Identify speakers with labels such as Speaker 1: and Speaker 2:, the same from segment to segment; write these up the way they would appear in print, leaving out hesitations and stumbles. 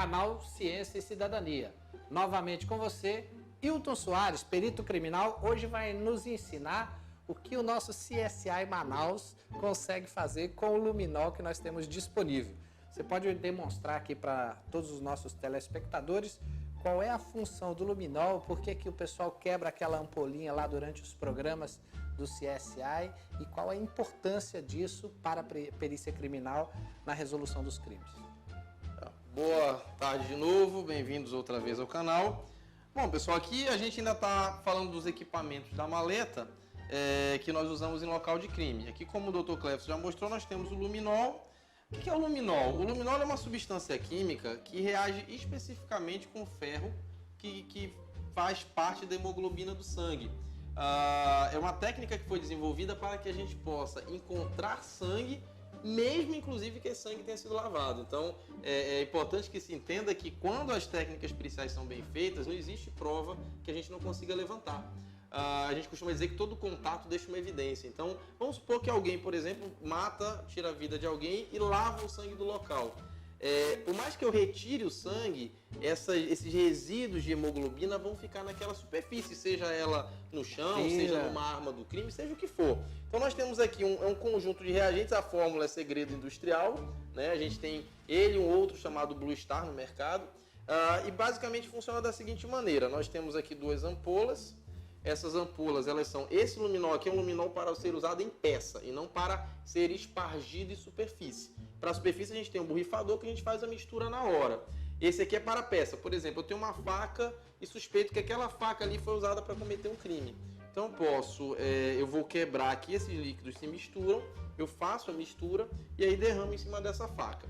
Speaker 1: canal Ciência e Cidadania. Novamente com você, Hilton Soares, perito criminal, hoje vai nos ensinar o que o nosso CSI Manaus consegue fazer com o luminol que nós temos disponível. Você pode demonstrar aqui para todos os nossos telespectadores qual é a função do luminol, por que o pessoal quebra aquela ampolinha lá durante os programas do CSI e qual a importância disso para a perícia criminal na resolução dos crimes.
Speaker 2: Boa tarde de novo, bem-vindos outra vez ao canal. Bom, pessoal, aqui a gente ainda está falando dos equipamentos da maleta que nós usamos em local de crime. Aqui, como o Dr. Cleves já mostrou, nós temos o luminol. O que é o luminol? O luminol é uma substância química que reage especificamente com ferro que faz parte da hemoglobina do sangue. É uma técnica que foi desenvolvida para que a gente possa encontrar sangue, mesmo inclusive que esse sangue tenha sido lavado. Então é importante que se entenda que quando as técnicas periciais são bem feitas, não existe prova que a gente não consiga levantar. A gente costuma dizer que todo contato deixa uma evidência. Então, vamos supor que alguém, por exemplo, mata, tira a vida de alguém e lava o sangue do local. Por mais que eu retire o sangue, esses resíduos de hemoglobina vão ficar naquela superfície, seja ela no chão, seja numa arma do crime, seja o que for. Então nós temos aqui um conjunto de reagentes, a fórmula é segredo industrial, né? A gente tem ele e um outro chamado Blue Star no mercado, e basicamente funciona da seguinte maneira: nós temos aqui duas ampolas. Essas ampolas, elas são, esse luminol aqui é um luminol para ser usado em peça e não para ser espargido em superfície. Para a superfície a gente tem um borrifador que a gente faz a mistura na hora. Esse aqui é para peça. Por exemplo, eu tenho uma faca e suspeito que aquela faca ali foi usada para cometer um crime. Então eu vou quebrar aqui, esses líquidos se misturam, eu faço a mistura e aí derramo em cima dessa faca.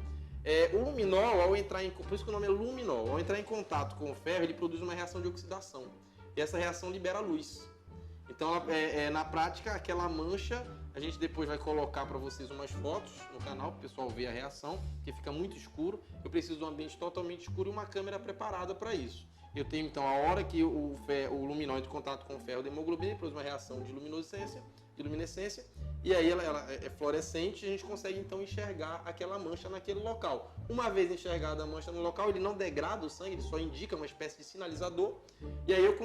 Speaker 2: O luminol, ao entrar por isso que o nome é luminol, ao entrar em contato com o ferro, ele produz uma reação de oxidação. E essa reação libera luz. Então, na prática, aquela mancha, a gente depois vai colocar para vocês umas fotos no canal, para o pessoal ver a reação, que fica muito escuro. Eu preciso de um ambiente totalmente escuro e uma câmera preparada para isso. Eu tenho, então, a hora que o luminol entra em contato com o ferro da hemoglobina, ele produz uma reação de luminescência, e aí ela é fluorescente e a gente consegue, então, enxergar aquela mancha naquele local. Uma vez enxergada a mancha no local, ele não degrada o sangue, ele só indica uma espécie de sinalizador, e aí eu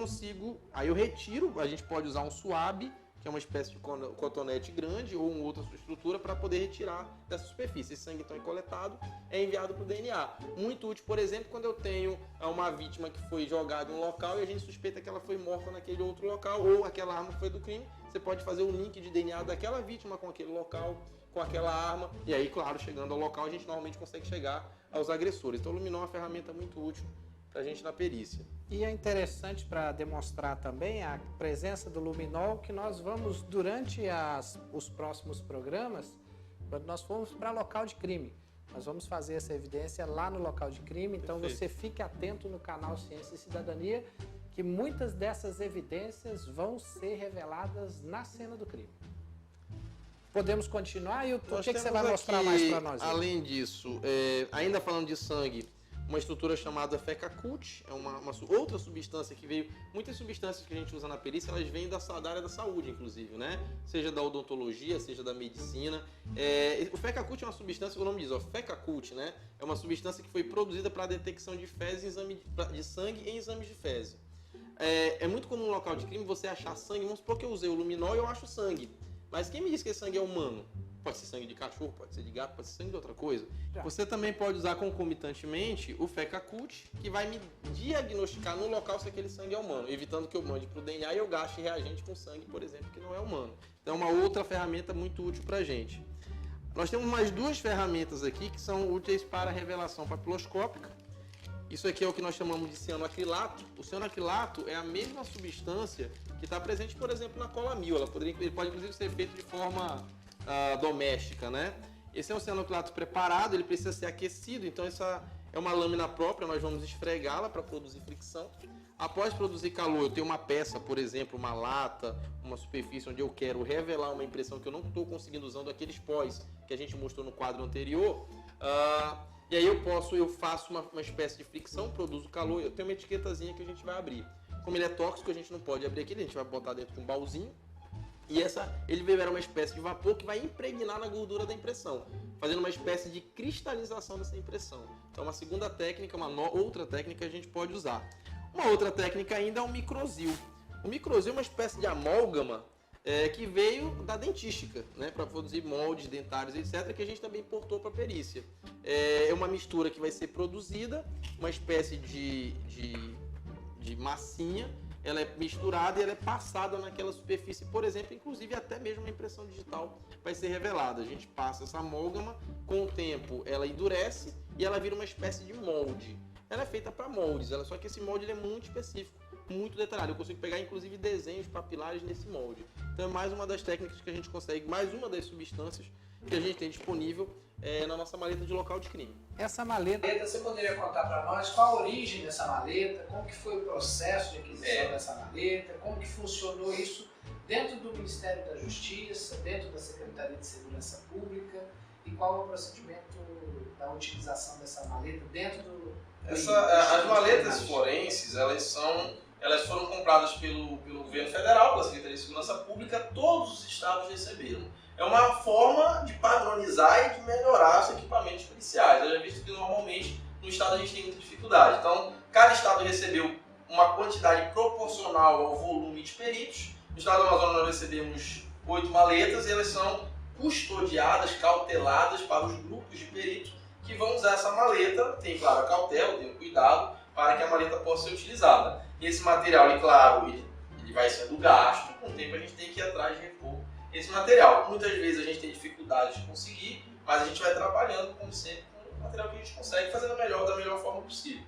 Speaker 2: retiro, a gente pode usar um suave, que é uma espécie de cotonete grande ou uma outra estrutura para poder retirar dessa superfície. Esse sangue então é coletado, é enviado para o DNA. Muito útil, por exemplo, quando eu tenho uma vítima que foi jogada em um local e a gente suspeita que ela foi morta naquele outro local ou aquela arma foi do crime, você pode fazer o link de DNA daquela vítima com aquele local, com aquela arma, e aí, claro, chegando ao local, a gente normalmente consegue chegar aos agressores. Então o luminol é uma ferramenta muito útil para a gente na perícia.
Speaker 1: E é interessante para demonstrar também a presença do luminol que nós vamos, durante os próximos programas, quando nós formos para local de crime, nós vamos fazer essa evidência lá no local de crime, então Perfeito. Você fique atento no canal Ciência e Cidadania, que muitas dessas evidências vão ser reveladas na cena do crime. Podemos continuar? E o que você vai mostrar mais para nós?
Speaker 2: Além disso, ainda falando de sangue, uma estrutura chamada FecaCult, é uma outra substância que veio. Muitas substâncias que a gente usa na perícia, elas vêm da área da saúde, inclusive, né? Seja da odontologia, seja da medicina. O FecaCult é uma substância, o nome diz, FecaCult, né? É uma substância que foi produzida para a detecção de fezes, exame de sangue em exames de fezes. É muito comum no local de crime você achar sangue. Vamos supor que eu usei o luminol e eu acho sangue. Mas quem me diz que esse sangue é humano? Pode ser sangue de cachorro, pode ser de gato, pode ser sangue de outra coisa. Você também pode usar concomitantemente o FecaCult, que vai me diagnosticar no local se aquele sangue é humano, evitando que eu mande para o DNA e eu gaste reagente com sangue, por exemplo, que não é humano. Então é uma outra ferramenta muito útil para a gente. Nós temos mais duas ferramentas aqui que são úteis para revelação papiloscópica. Isso aqui é o que nós chamamos de cianoacrilato. O cianoacrilato é a mesma substância que está presente, por exemplo, na cola mil. Ele pode, inclusive, ser feito de forma doméstica, né? Esse é um cianoacrilato preparado, ele precisa ser aquecido, então essa é uma lâmina própria, nós vamos esfregá-la para produzir fricção. Após produzir calor, eu tenho uma peça, por exemplo, uma lata, uma superfície onde eu quero revelar uma impressão que eu não estou conseguindo usando aqueles pós que a gente mostrou no quadro anterior. E aí eu faço uma espécie de fricção, produzo calor, eu tenho uma etiquetazinha que a gente vai abrir. Como ele é tóxico, a gente não pode abrir aqui, a gente vai botar dentro de um baúzinho. E ele libera uma espécie de vapor que vai impregnar na gordura da impressão, fazendo uma espécie de cristalização dessa impressão. Então, uma segunda técnica, outra técnica que a gente pode usar. Uma outra técnica ainda é o microsil. O microsil é uma espécie de amálgama que veio da dentística, né, para produzir moldes dentários, etc., que a gente também importou para a perícia. É uma mistura que vai ser produzida, uma espécie de massinha. Ela é misturada e ela é passada naquela superfície, por exemplo, inclusive até mesmo a impressão digital vai ser revelada. A gente passa essa amálgama, com o tempo ela endurece e ela vira uma espécie de molde. Ela é feita para moldes, só que esse molde ele é muito específico, muito detalhado. Eu consigo pegar inclusive desenhos papilares nesse molde. Então é mais uma das técnicas que a gente consegue, mais uma das substâncias que a gente tem disponível na nossa maleta de local de crime.
Speaker 1: Essa maleta, você poderia contar para nós qual a origem dessa maleta, como que foi o processo de aquisição dessa maleta, como que funcionou isso dentro do Ministério da Justiça, dentro da Secretaria de Segurança Pública, e qual é o procedimento da utilização dessa maleta dentro do...
Speaker 3: As maletas forenses, elas foram compradas pelo governo federal, pela Secretaria de Segurança Pública, todos os estados receberam. É uma forma de padronizar e de melhorar os equipamentos policiais. Eu já visto que normalmente no estado a gente tem muita dificuldade. Então, cada estado recebeu uma quantidade proporcional ao volume de peritos. No estado do Amazonas nós recebemos 8 maletas e elas são custodiadas, cauteladas para os grupos de peritos que vão usar essa maleta. Tem, claro, a cautela, tem o cuidado para que a maleta possa ser utilizada. E esse material, claro, ele vai sendo gasto. Com o tempo a gente tem que ir atrás de repor esse material. Muitas vezes a gente tem dificuldade de conseguir, mas a gente vai trabalhando, como sempre, com o material que a gente consegue, fazendo da melhor forma possível.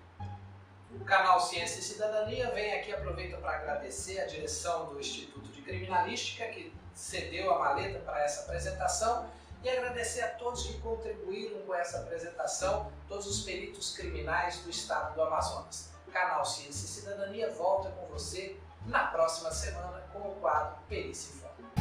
Speaker 1: O canal Ciência e Cidadania vem aqui, aproveita para agradecer a direção do Instituto de Criminalística, que cedeu a maleta para essa apresentação, e agradecer a todos que contribuíram com essa apresentação, todos os peritos criminais do estado do Amazonas. O canal Ciência e Cidadania volta com você na próxima semana com o quadro Perícia Informa.